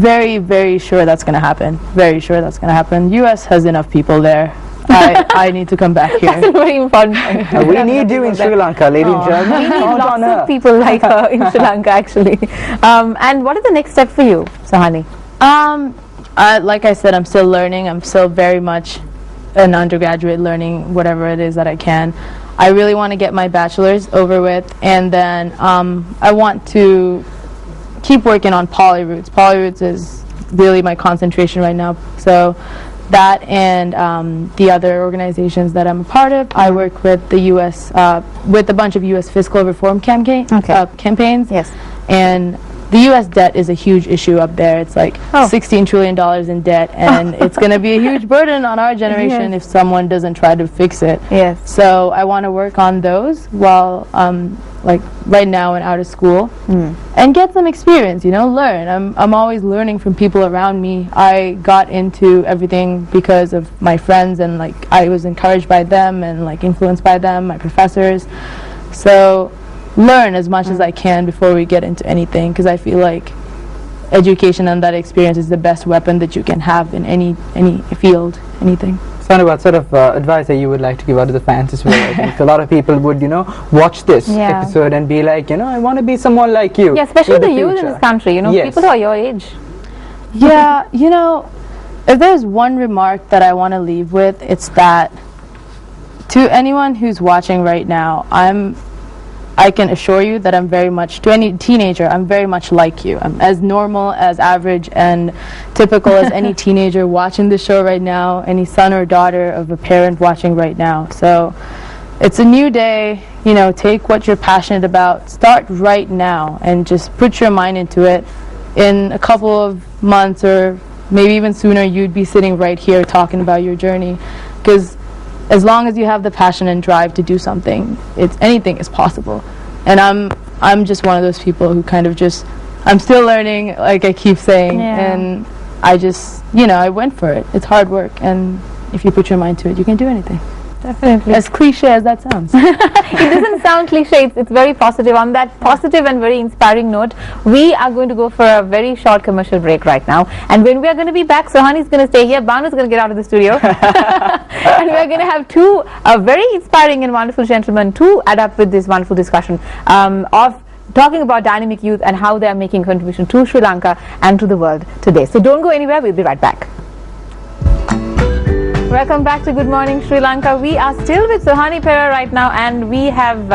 very, very sure that's going to happen. Very sure that's going to happen. US has enough people there. I need to come back here. That's a very important point. We need you in Sri Lanka, ladies and gentlemen. We need lots of people like her in Sri Lanka, actually. And what is the next step for you, Sahani? Like I said, I'm still learning. I'm still very much an undergraduate, learning whatever it is that I can. I really want to get my bachelor's over with, and then I want to keep working on Polyroots. Polyroots is really my concentration right now. So that and the other organizations that I'm a part of, I work with the U.S. With a bunch of U.S. fiscal reform campaigns. Yes. And the U.S. debt is a huge issue up there. It's like $16 trillion in debt, and it's going to be a huge burden on our generation if someone doesn't try to fix it. Yes. So I want to work on those while, like right now and out of school, and get some experience. Learn. I'm always learning from people around me. I got into everything because of my friends, and like I was encouraged by them and like influenced by them, my professors. So learn as much as I can before we get into anything, because I feel like education and that experience is the best weapon that you can have in any field, anything. Sahani, what sort of advice that you would like to give out to the fans as well? I think a lot of people would, watch this episode and be like, I want to be someone like you. Yeah, especially the youth in this country, people who are your age. Yeah, if there's one remark that I want to leave with, it's that to anyone who's watching right now, I can assure you that I'm very much, to any teenager, I'm very much like you. I'm as normal, as average, and typical as any teenager watching this show right now, any son or daughter of a parent watching right now. So it's a new day, take what you're passionate about, start right now, and just put your mind into it. In a couple of months, or maybe even sooner, you'd be sitting right here talking about your journey. Because as long as you have the passion and drive to do something, anything is possible. And I'm just one of those people who kind of just, I'm still learning, like I keep saying, and I just, I went for it. It's hard work, and if you put your mind to it, you can do anything. Definitely. As cliche as that sounds. It doesn't sound cliche, it's very positive. On that positive and very inspiring note, we are going to go for a very short commercial break right now, and when we are going to be back, Sohani is going to stay here, Banu is going to get out of the studio, and we are going to have two very inspiring and wonderful gentlemen to add up with this wonderful discussion of talking about dynamic youth and how they are making a contribution to Sri Lanka and to the world today. So don't go anywhere, we'll be right back. Welcome back to Good Morning Sri Lanka. We are still with Sohani Pera right now, and we have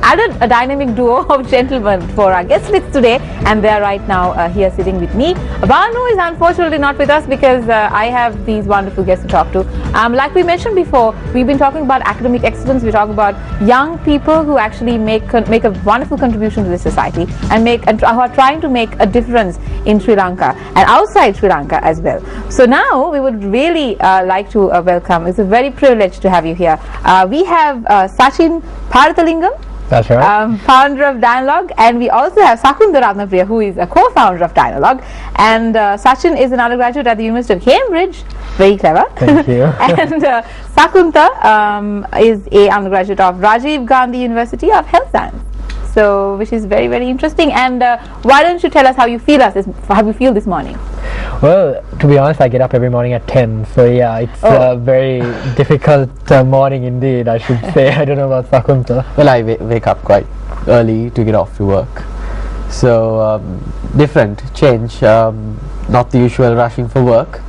added a dynamic duo of gentlemen for our guest list today, and they are right now here sitting with me. Banu is unfortunately not with us because I have these wonderful guests to talk to. Like we mentioned before, we've been talking about academic excellence. We talk about young people who actually make a wonderful contribution to the society and who are trying to make a difference in Sri Lanka and outside Sri Lanka as well. So now we would really like to welcome. It's a very privilege to have you here. We have Sachin Parthalingam. That's right. Founder of Dialogue, and we also have Sakunda Ratnapriya, who is a co-founder of Dialogue, and Sachin is an undergraduate at the University of Cambridge. Very clever. Thank you. And Sakunta is a undergraduate of Rajiv Gandhi University of Health Science. So, which is very, very interesting. And why don't you tell us how you feel this morning? Well, to be honest, I get up every morning at 10. So yeah, it's a very difficult morning indeed, I should say. I don't know about Sakunta. Well, I wake up quite early to get off to work. So different, change. Not the usual rushing for work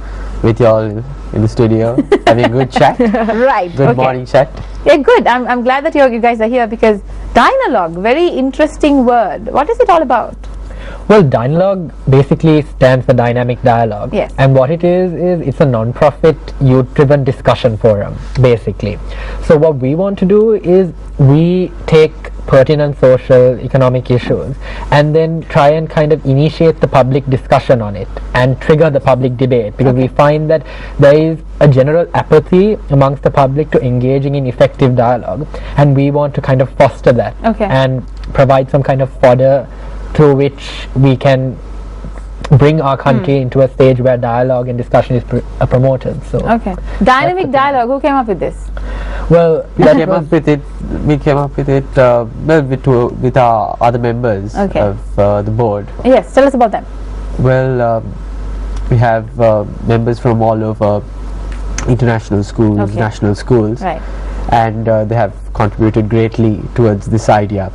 with you all in the studio, having a good chat. Right. Good morning chat. Yeah, good. I'm glad that you guys are here, because Dialogue, very interesting word. What is it all about? Well, Dialogue basically stands for Dynamic Dialogue. Yes. And what it is it's a non-profit youth-driven discussion forum, basically. So what we want to do is we take pertinent social, economic issues and then try and kind of initiate the public discussion on it and trigger the public debate, because we find that there is a general apathy amongst the public to engaging in effective dialogue, and we want to kind of foster that and provide some kind of fodder through which we can bring our country into a stage where dialogue and discussion is promoted. So Dynamic dialogue, who came up with this? Well, we came up with it with our other members of the board. Yes, tell us about them. Well, we have members from all over, international schools, national schools, Right. and they have contributed greatly towards this idea.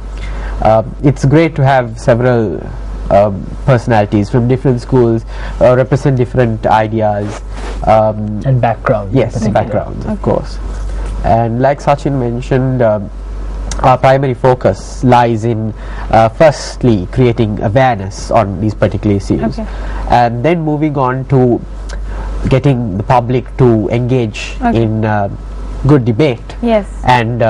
It's great to have several personalities from different schools represent different ideas And background. yes, backgrounds, of course. And like Sachin mentioned, our primary focus lies in firstly creating awareness on these particular issues, and then moving on to getting the public to engage in good debate, Yes. and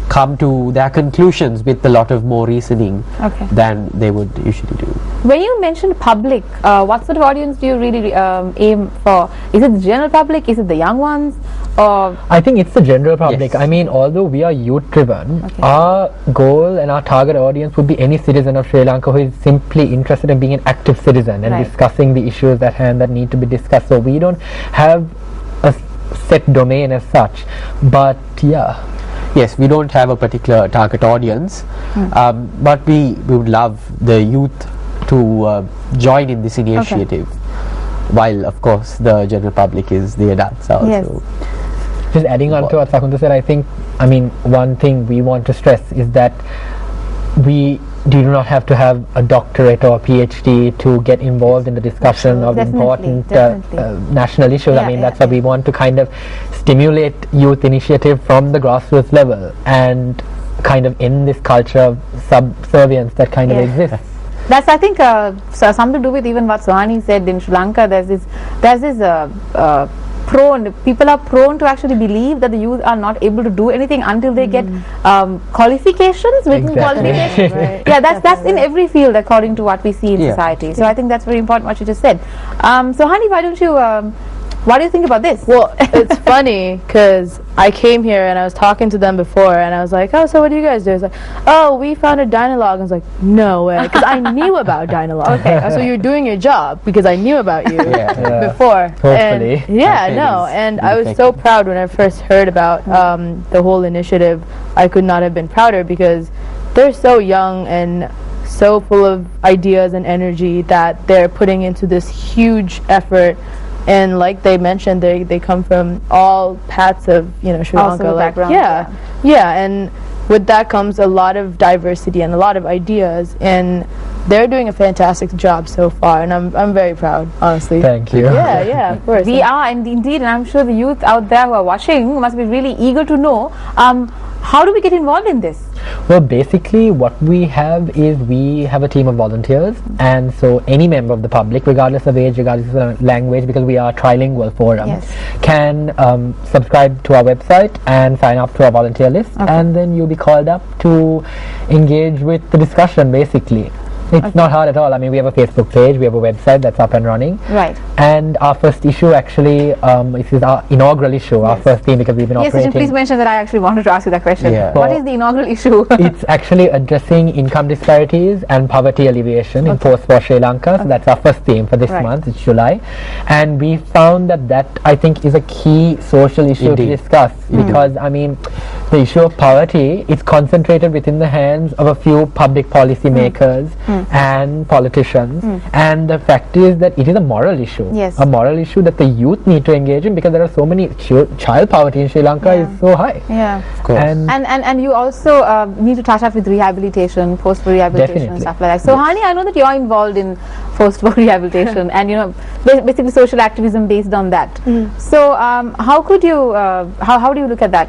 come to their conclusions with a lot of more reasoning than they would usually do. When you mentioned public, what sort of audience do you really aim for? Is it the general public? Is it the young ones? Or I think it's the general public. Yes. I mean, although we are youth driven, our goal and our target audience would be any citizen of Sri Lanka who is simply interested in being an active citizen and discussing the issues at hand that need to be discussed. So we don't have a set domain as such, but yeah. Yes, we don't have a particular target audience, but we would love the youth to join in this initiative, while of course the general public is the adults also. Yes. Just adding on to what Sakunta said, I mean, one thing we want to stress is that we do not have to have a doctorate or a PhD to get involved in the discussion of important national issues. I mean, that's why we want to kind of stimulate youth initiative from the grassroots level and kind of end this culture of subservience that kind of exists. that's, I think, something to do with even what Sohani said in Sri Lanka. There's this people are prone to actually believe that the youth are not able to do anything until they get qualifications, written qualifications. Yeah, that's in every field according to what we see in society. So I think that's very important what you just said. Sohani, why don't you what do you think about this? Well, it's funny because I came here and I was talking to them before and I was like, oh, so what do you guys do? It's like, oh, we founded Dynalog. I was like, no way, because I knew about Dynalog. So you're doing your job because I knew about you before. Hopefully. And I was so proud when I first heard about the whole initiative. I could not have been prouder because they're so young and so full of ideas and energy that they're putting into this huge effort. And like they mentioned, they come from all parts of Sri Lanka. And with that comes a lot of diversity and a lot of ideas, and they're doing a fantastic job so far, and I'm very proud, honestly. Thank you. Yeah, of course. We are, and indeed, and I'm sure the youth out there who are watching must be really eager to know how do we get involved in this? Well, basically what we have is we have a team of volunteers, and so any member of the public, regardless of age, regardless of language, because we are a trilingual forum, can subscribe to our website and sign up to our volunteer list, and then you'll be called up to engage with the discussion, basically. It's not hard at all. I mean, we have a Facebook page, we have a website that's up and running. Right. And our first issue actually, this is our inaugural issue, our first theme, because we've been operating. Yes, please mention that. I actually wanted to ask you that question. What is the inaugural issue? It's actually addressing income disparities and poverty alleviation in post-war Sri Lanka. So that's our first theme for this month, it's July. And we found that I think is a key social issue to discuss, because I mean, the issue of poverty is concentrated within the hands of a few public policy makers and politicians, and the fact is that it is a moral issue, a moral issue that the youth need to engage in, because there are so many child poverty in Sri Lanka is so high. Of course. And you also need to touch up with rehabilitation, post-war rehabilitation and stuff like that. So Hani, I know that you're involved in post-war rehabilitation and basically social activism based on that. So how could you how do you look at that?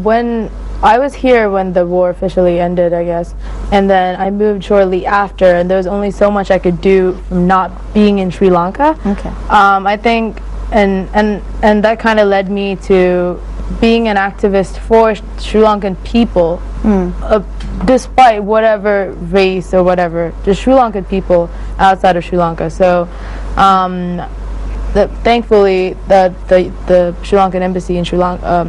When I was here when the war officially ended, I guess, and then I moved shortly after, and there was only so much I could do from not being in Sri Lanka. I think, and that kind of led me to being an activist for Sri Lankan people, despite whatever race or whatever, just Sri Lankan people outside of Sri Lanka. So thankfully the Sri Lankan embassy in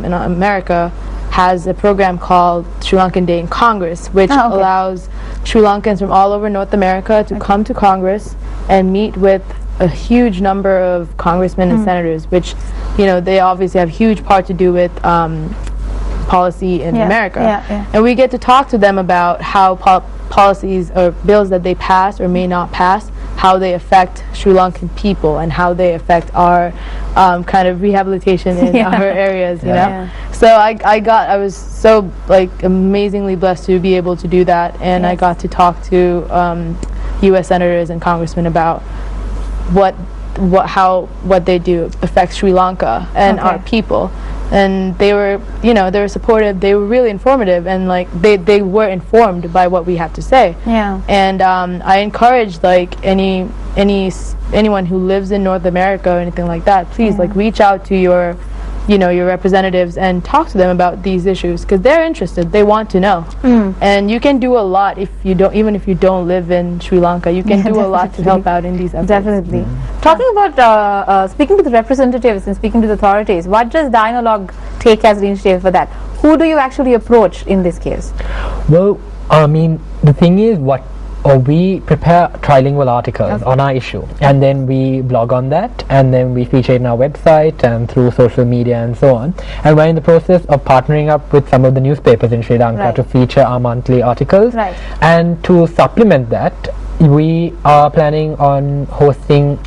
in America has a program called Sri Lankan Day in Congress, which allows Sri Lankans from all over North America to come to Congress and meet with a huge number of congressmen and senators, which they obviously have a huge part to do with policy in America. And we get to talk to them about how policies or bills that they pass or may not pass, how they affect Sri Lankan people and how they affect our kind of rehabilitation in our areas, you know. So I was so like amazingly blessed to be able to do that, and I got to talk to U.S. senators and congressmen about what they do affects Sri Lanka and our people. And they were, you know, they were supportive. They were really informative, and like they were informed by what we have to say. And I encourage like anyone who lives in North America or anything like that, please like reach out to your your representatives and talk to them about these issues, because they're interested. They want to know. And you can do a lot even if you don't live in Sri Lanka. You can do a lot to help out in these efforts. Definitely. Talking about speaking to the representatives and speaking to the authorities, what does Dialogue take as an initiative for that? Who do you actually approach in this case? Well, I mean, the thing is, we prepare trilingual articles on our issue, and then we blog on that, and then we feature it in our website and through social media and so on. And we're in the process of partnering up with some of the newspapers in Sri Lanka to feature our monthly articles. And to supplement that, we are planning on hosting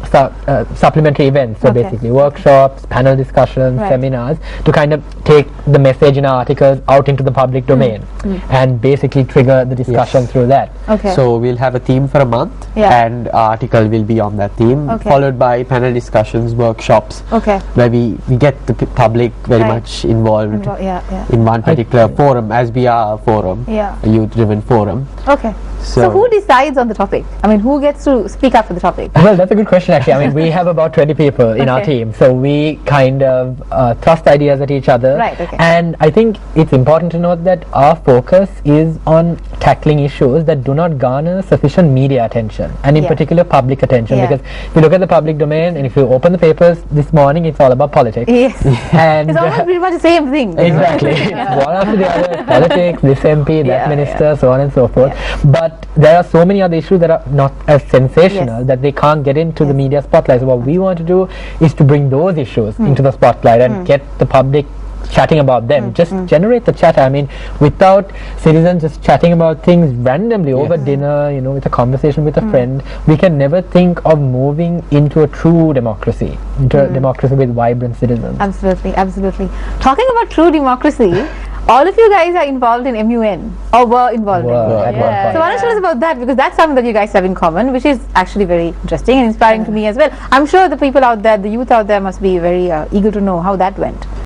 supplementary events, so basically workshops, panel discussions, seminars, to kind of take the message in our articles out into the public domain and basically trigger the discussion through that. So we'll have a theme for a month, and our article will be on that theme, followed by panel discussions, workshops, where we get the public very much involved in one particular forum, as we are a forum, a youth-driven forum. So who decides on the topic? I mean, who gets to speak up for the topic? Well, that's a good question, actually. I mean, we have about 20 people in our team, so we kind of thrust ideas at each other. And I think it's important to note that our focus is on tackling issues that do not garner sufficient media attention, and in particular public attention, because if you look at the public domain and if you open the papers this morning, it's all about politics. And it's almost pretty much the same thing. Exactly. One after the other, politics, this MP, that minister, so on and so forth. But there are so many other issues that are not as sensational that they can't get into the media spotlight. So what we want to do is to bring those issues into the spotlight and get the public chatting about them. Just generate the chat. I mean, without citizens just chatting about things randomly over dinner, you know, with a conversation with a friend, we can never think of moving into a true democracy, into a democracy with vibrant citizens. Absolutely, absolutely. Talking about true democracy, all of you guys are involved in MUN, or were involved in MUN. So why don't you tell us about that, because that's something that you guys have in common, which is actually very interesting and inspiring to me as well. I'm sure the people out there, the youth out there, must be very eager to know how that went.